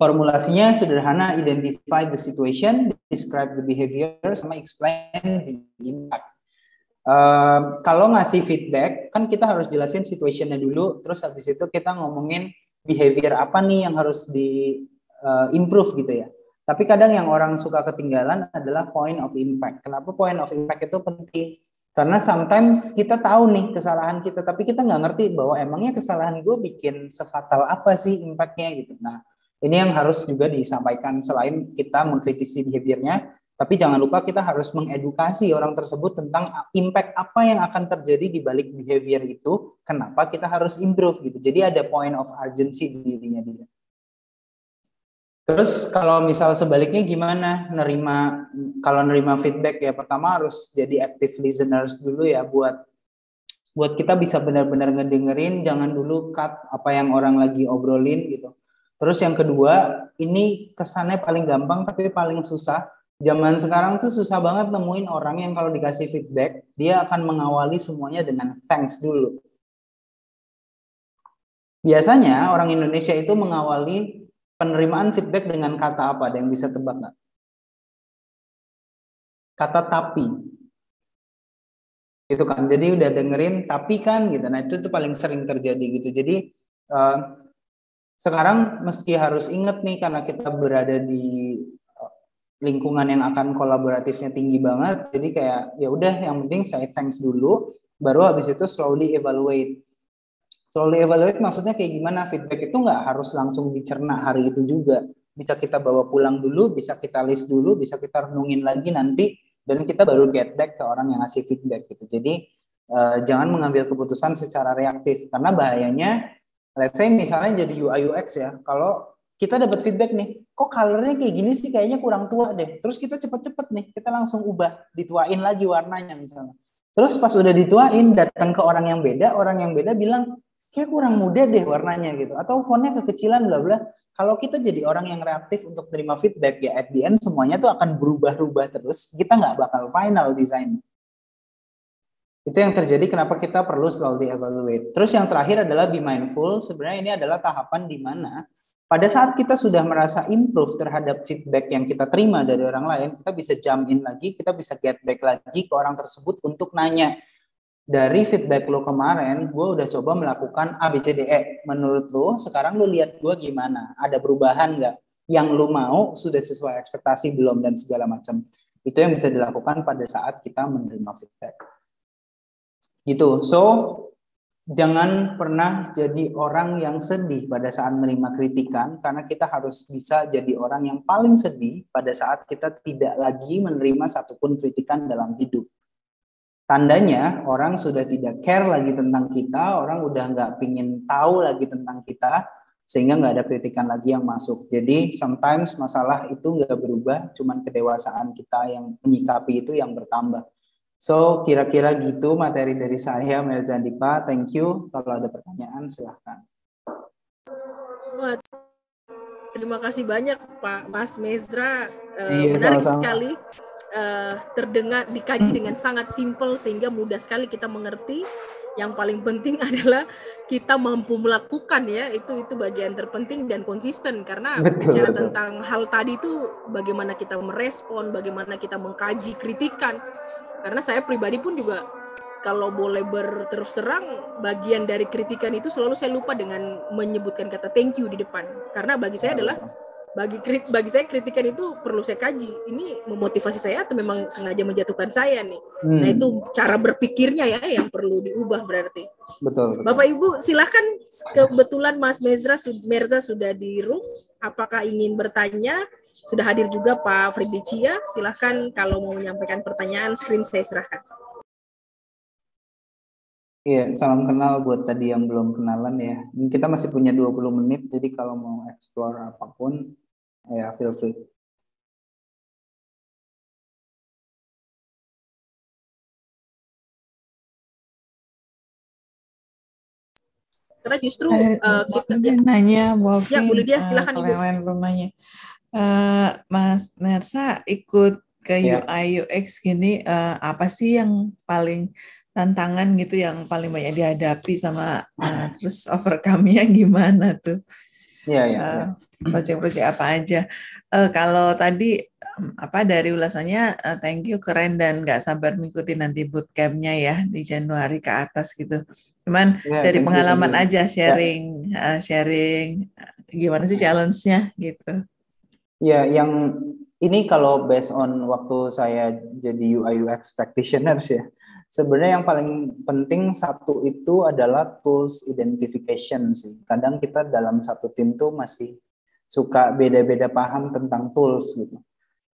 C: Formulasinya sederhana, identify the situation, describe the behavior, sama explain the impact. Kalau ngasih feedback, kan kita harus jelasin situationnya dulu, terus habis itu kita ngomongin behavior apa nih yang harus di-improve gitu ya. Tapi kadang yang orang suka ketinggalan adalah point of impact. Kenapa point of impact itu penting? Karena sometimes kita tahu nih kesalahan kita, tapi kita nggak ngerti bahwa emangnya kesalahan gue bikin sefatal apa sih impact-nya gitu. Nah, ini yang harus juga disampaikan selain kita mengkritisi behaviornya, tapi jangan lupa kita harus mengedukasi orang tersebut tentang impact apa yang akan terjadi di balik behavior itu, kenapa kita harus improve gitu. Jadi ada point of urgency di dirinya dia. Terus kalau misal sebaliknya gimana kalau nerima feedback ya, pertama harus jadi active listeners dulu ya, buat kita bisa benar-benar ngedengerin, jangan dulu cut apa yang orang lagi obrolin gitu. Terus yang kedua, ini kesannya paling gampang tapi paling susah. Zaman sekarang tuh susah banget nemuin orang yang kalau dikasih feedback, dia akan mengawali semuanya dengan thanks dulu. Biasanya orang Indonesia itu mengawali penerimaan feedback dengan kata apa? Ada yang bisa tebak nggak? Kata tapi. Itu kan, jadi udah dengerin tapi kan gitu. Nah itu tuh paling sering terjadi gitu. Jadi sekarang meski harus inget nih karena kita berada di lingkungan yang akan kolaboratifnya tinggi banget. Jadi kayak ya udah yang penting saya thanks dulu, baru habis itu slowly evaluate. Slowly evaluate maksudnya kayak gimana? Feedback itu nggak harus langsung dicerna hari itu juga. Bisa kita bawa pulang dulu, bisa kita list dulu, bisa kita renungin lagi nanti, dan kita baru get back ke orang yang ngasih feedback gitu. Jadi jangan mengambil keputusan secara reaktif, karena bahayanya, let's say misalnya jadi UI UX ya, kalau kita dapat feedback nih, kok colornya kayak gini sih, kayaknya kurang tua deh. Terus kita cepet-cepet nih, kita langsung ubah, dituain lagi warnanya misalnya. Terus pas udah dituain, datang ke orang yang beda bilang, kayak kurang muda deh warnanya gitu, atau fontnya kekecilan bla bla. Kalau kita jadi orang yang reaktif untuk terima feedback ya, at the end semuanya tuh akan berubah-ubah terus, kita nggak bakal final design. Itu yang terjadi kenapa kita perlu selalu di-evaluate. Terus yang terakhir adalah be mindful. Sebenarnya ini adalah tahapan di mana pada saat kita sudah merasa improve terhadap feedback yang kita terima dari orang lain, kita bisa jump in lagi, kita bisa get back lagi ke orang tersebut untuk nanya, dari feedback lo kemarin, gue udah coba melakukan A, B, C, D, E. Menurut lo, sekarang lo lihat gue gimana? Ada perubahan nggak? Yang lo mau sudah sesuai ekspektasi belum? Dan segala macam. Itu yang bisa dilakukan pada saat kita menerima feedback. Gitu. So, jangan pernah jadi orang yang sedih pada saat menerima kritikan, karena kita harus bisa jadi orang yang paling sedih pada saat kita tidak lagi menerima satupun kritikan dalam hidup. Tandanya orang sudah tidak care lagi tentang kita, orang udah nggak pingin tahu lagi tentang kita, sehingga nggak ada kritikan lagi yang masuk. Jadi sometimes masalah itu nggak berubah, cuman kedewasaan kita yang menyikapi itu yang bertambah. So kira-kira gitu materi dari saya, Melza Dipa. Thank you. Kalau ada pertanyaan silahkan.
A: Wah, terima kasih banyak Pak Mas Mezra.
C: Iya,
A: Menarik
C: sama-sama.
A: sekali. Terdengar dikaji dengan sangat simpel sehingga mudah sekali kita mengerti. Yang paling penting adalah kita mampu melakukan ya, itu bagian terpenting dan konsisten, karena bicara tentang hal tadi itu bagaimana kita merespon, bagaimana kita mengkaji kritikan. Karena saya pribadi pun juga kalau boleh berterus terang, bagian dari kritikan itu selalu saya lupa dengan menyebutkan kata thank you di depan, karena bagi saya adalah bagi saya kritikan itu perlu saya kaji. Ini memotivasi saya atau memang sengaja menjatuhkan saya nih? Nah itu cara berpikirnya ya yang perlu diubah berarti.
C: Betul.
A: Bapak Ibu silakan, kebetulan Mas Merza sudah di room. Apakah ingin bertanya? Sudah hadir juga Pak Freddy Chia. Silakan kalau mau menyampaikan pertanyaan, screen saya serahkan.
C: Iya, salam kenal buat tadi yang belum kenalan ya. Kita masih punya 20 menit, jadi kalau mau explore apapun, ya feel free.
A: Karena justru
B: kita nanya, Wolfie,
A: ya Bu Lydia, silakan Ibu.
B: Yang lain belum nanya. Mas Merza ikut ke UI UX gini, apa sih yang paling tantangan gitu yang paling banyak dihadapi sama terus overcome-nya gimana tuh?
C: Iya.
B: Proyek-proyek apa aja? Kalau tadi dari ulasannya thank you, keren dan nggak sabar mengikuti nanti bootcamp-nya ya di Januari ke atas gitu. Cuman dari pengalaman aja sharing gimana sih challenge-nya gitu.
C: Ya, yang ini kalau based on waktu saya jadi UI UX practitioners ya, sebenarnya yang paling penting satu itu adalah tools identification sih. Kadang kita dalam satu tim tuh masih suka beda-beda paham tentang tools gitu.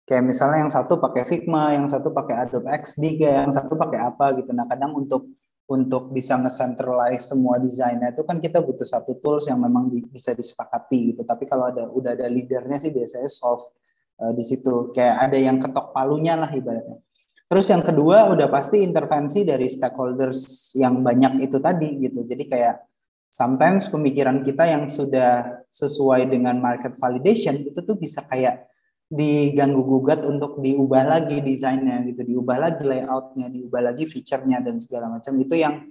C: Kayak misalnya yang satu pakai Figma, yang satu pakai Adobe XD, yang satu pakai apa gitu. Nah kadang untuk untuk bisa nge-centralize semua desainnya itu kan kita butuh satu tools yang memang bisa disepakati gitu. Tapi kalau udah ada leadernya sih biasanya solve di situ. Kayak ada yang ketok palunya lah ibaratnya. Terus yang kedua udah pasti intervensi dari stakeholders yang banyak itu tadi gitu. Jadi kayak sometimes pemikiran kita yang sudah sesuai dengan market validation itu tuh bisa kayak diganggu gugat untuk diubah lagi desainnya gitu, diubah lagi layoutnya, diubah lagi feature-nya dan segala macam. Itu yang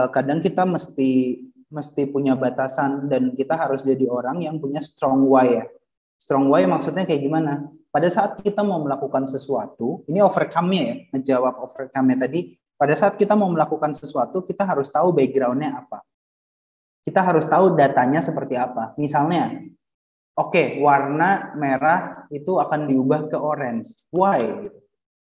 C: kadang kita mesti punya batasan dan kita harus jadi orang yang punya strong why ya. Strong why maksudnya kayak gimana? Pada saat kita mau melakukan sesuatu, ini overcome-nya ya, menjawab overcome-nya tadi. Pada saat kita mau melakukan sesuatu, kita harus tahu background-nya apa. Kita harus tahu datanya seperti apa. Misalnya, oke, warna merah itu akan diubah ke orange. Why?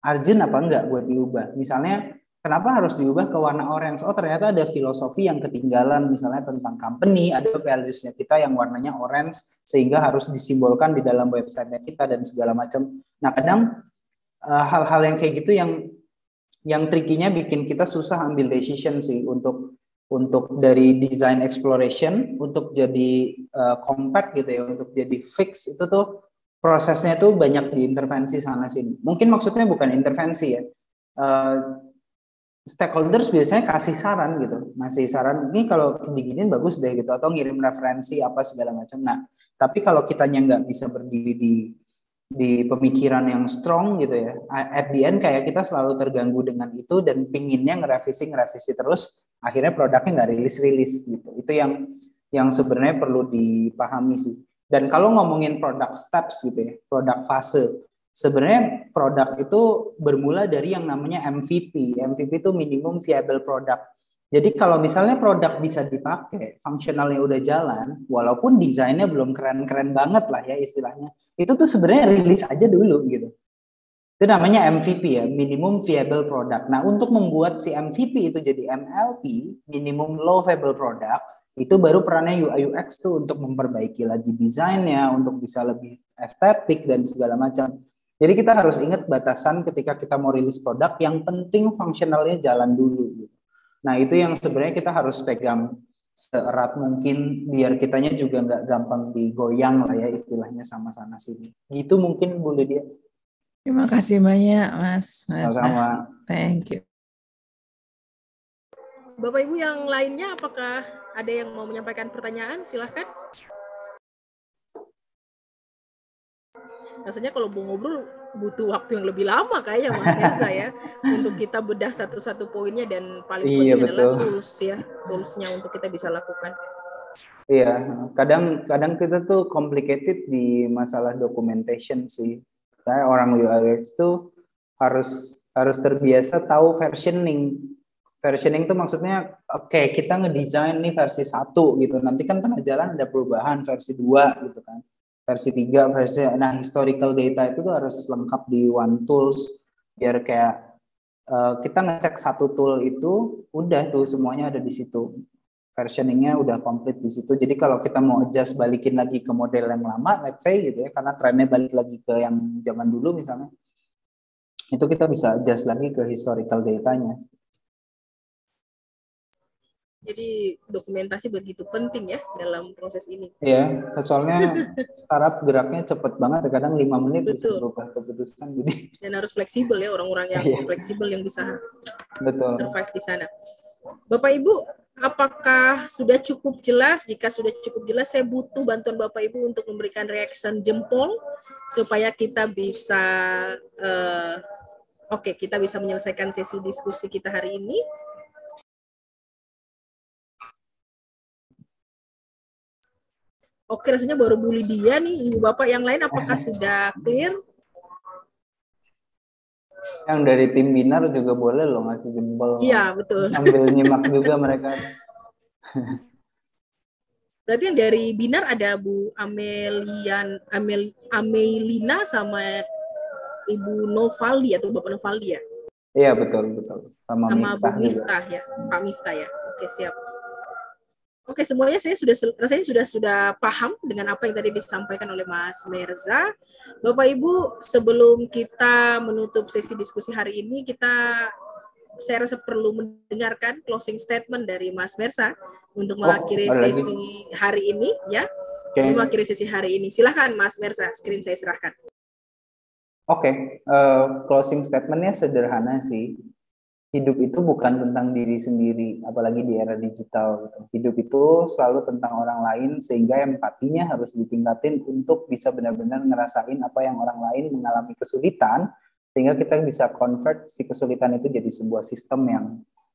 C: Urgent apa enggak buat diubah? Misalnya, kenapa harus diubah ke warna orange? Oh, ternyata ada filosofi yang ketinggalan, misalnya tentang company, ada values-nya kita yang warnanya orange, sehingga harus disimbolkan di dalam website-nya kita dan segala macam. Nah, kadang hal-hal yang kayak gitu yang tricky-nya bikin kita susah ambil decision sih untuk dari design exploration untuk jadi compact gitu ya, untuk jadi fix itu tuh prosesnya tuh banyak diintervensi sana sini. Mungkin maksudnya bukan intervensi ya. Stakeholders biasanya kasih saran gitu, ngasih saran ini kalau diginin bagus deh gitu, atau ngirim referensi apa segala macam. Nah, tapi kalau kitanya nggak bisa berdiri di pemikiran yang strong gitu ya, at the end kayak kita selalu terganggu dengan itu dan pinginnya ngerevisi terus, akhirnya produknya nggak rilis gitu. Itu yang sebenarnya perlu dipahami sih. Dan kalau ngomongin product steps gitu ya, produk fase, sebenarnya produk itu bermula dari yang namanya MVP. MVP itu minimum viable product. Jadi kalau misalnya produk bisa dipakai, fungsionalnya udah jalan, walaupun desainnya belum keren-keren banget lah ya istilahnya, itu tuh sebenarnya rilis aja dulu gitu. Itu namanya MVP ya, minimum viable product. Nah, untuk membuat si MVP itu jadi MLP, minimum low viable product, itu baru perannya UI UX tuh untuk memperbaiki lagi desainnya, untuk bisa lebih estetik dan segala macam. Jadi kita harus ingat batasan ketika kita mau rilis produk, yang penting fungsionalnya jalan dulu gitu. Nah, itu yang sebenarnya kita harus pegang seerat mungkin biar kitanya juga nggak gampang digoyang lah ya istilahnya sama sana sini. Gitu mungkin Bu Lydia.
B: Terima kasih banyak Mas.
C: Sama-sama.
B: Thank you.
A: Bapak Ibu yang lainnya apakah ada yang mau menyampaikan pertanyaan? Silahkan. Rasanya kalau mau ngobrol butuh waktu yang lebih lama kayaknya Mas Mirza ya untuk kita bedah satu-satu poinnya, dan paling penting adalah toolsnya untuk kita bisa lakukan.
C: Iya, kadang kita tuh complicated di masalah documentation sih. Kayak orang UI UX tuh harus terbiasa tahu versioning. Versioning tuh maksudnya oke, kita ngedesain nih versi 1 gitu. Nanti kan tengah jalan ada perubahan versi 2 gitu kan. Versi 3, nah historical data itu tuh harus lengkap di one tools biar kayak kita ngecek satu tool itu udah tuh semuanya ada di situ. Versioningnya udah komplit di situ. Jadi kalau kita mau adjust balikin lagi ke model yang lama, let's say gitu ya, karena trennya balik lagi ke yang zaman dulu misalnya, itu kita bisa adjust lagi ke historical datanya.
A: Jadi dokumentasi begitu penting ya dalam proses ini.
C: Iya, soalnya startup geraknya cepet banget, kadang 5 menit bisa berubah keputusan. Jadi.
A: Dan harus fleksibel ya, orang-orang yang fleksibel yang bisa survive di sana. Bapak Ibu, apakah sudah cukup jelas? Jika sudah cukup jelas, saya butuh bantuan Bapak Ibu untuk memberikan reaction jempol supaya kita bisa kita bisa menyelesaikan sesi diskusi kita hari ini. Oke, rasanya baru Bu Lydia nih, Ibu Bapak yang lain apakah sudah clear?
C: Yang dari tim Binar juga boleh loh ngasih jempol.
A: Iya, betul.
C: Sambil nyimak juga mereka.
A: Berarti yang dari Binar ada Bu Amelina sama Ibu Novaldi atau Bapak Novaldi ya?
C: Iya, betul. Sama
A: Bu Miftah ya, Pak Miftah ya. Oke, siap. Oke, semuanya saya rasanya sudah paham dengan apa yang tadi disampaikan oleh Mas Mirza. Bapak Ibu, sebelum kita menutup sesi diskusi hari ini, kita saya rasa perlu mendengarkan closing statement dari Mas Mersa untuk
C: Oh,
A: mengakhiri
C: ada lagi.
A: sesi hari ini, ya.
C: Oke.
A: Untuk mengakhiri sesi hari ini. Silahkan Mas Mersa, screen saya serahkan.
C: Oke, closing statement-nya sederhana sih. Hidup itu bukan tentang diri sendiri, apalagi di era digital. Gitu. Hidup itu selalu tentang orang lain, sehingga empatinya harus ditingkatin untuk bisa benar-benar ngerasain apa yang orang lain mengalami kesulitan, sehingga kita bisa convert si kesulitan itu jadi sebuah sistem yang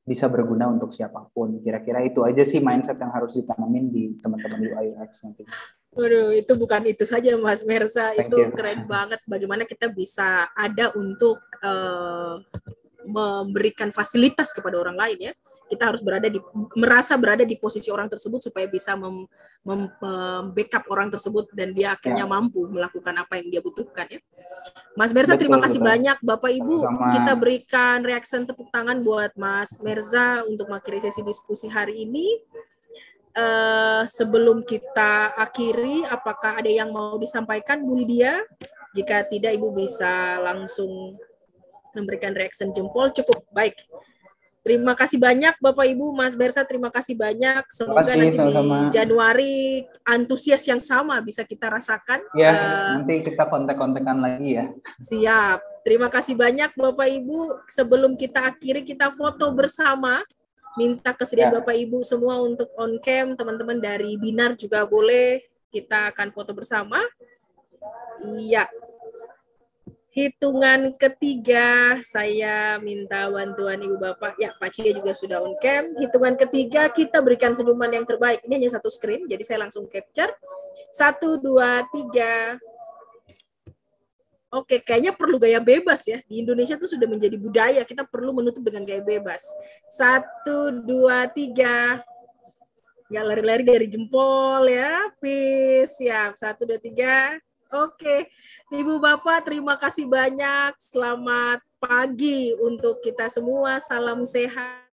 C: bisa berguna untuk siapapun. Kira-kira itu aja sih mindset yang harus ditanamin di teman-teman UI UX nanti.
A: Waduh, itu bukan itu saja Mas Mersa,
C: Thank
A: itu
C: you.
A: keren banget bagaimana kita bisa ada untuk memberikan fasilitas kepada orang lain, ya. Kita harus merasa berada di posisi orang tersebut supaya bisa backup orang tersebut dan dia akhirnya mampu melakukan apa yang dia butuhkan, ya. Mas Mersa, terima kasih banyak. Bapak Ibu, kita berikan reaction tepuk tangan buat Mas Mersa untuk mengakhiri sesi diskusi hari ini. Sebelum kita akhiri, apakah ada yang mau disampaikan, Bu Lydia? Jika tidak, Ibu bisa langsung memberikan reaction jempol. Cukup, baik. Terima kasih banyak Bapak Ibu, Mas Mersa, terima kasih banyak. Semoga nanti sama-sama. Di Januari antusias yang sama bisa kita rasakan.
C: Ya, nanti kita kontak-kontakan lagi ya.
A: Siap. Terima kasih banyak Bapak Ibu. Sebelum kita akhiri, kita foto bersama. Minta kesediaan Bapak Ibu semua untuk on cam, teman-teman dari Binar juga boleh. Kita akan foto bersama. Iya. Hitungan ketiga, saya minta bantuan Ibu Bapak. Ya, Pak Cia juga sudah on cam. Hitungan ketiga, kita berikan senyuman yang terbaik. Ini hanya satu screen, jadi saya langsung capture. 1, 2, 3. Oke, kayaknya perlu gaya bebas ya. Di Indonesia tuh sudah menjadi budaya. Kita perlu menutup dengan gaya bebas. 1, 2, 3. Nggak lari-lari dari jempol ya. Peace. Siap. 1, 2, 3. Oke, Ibu Bapak terima kasih banyak. Selamat pagi untuk kita semua. Salam sehat.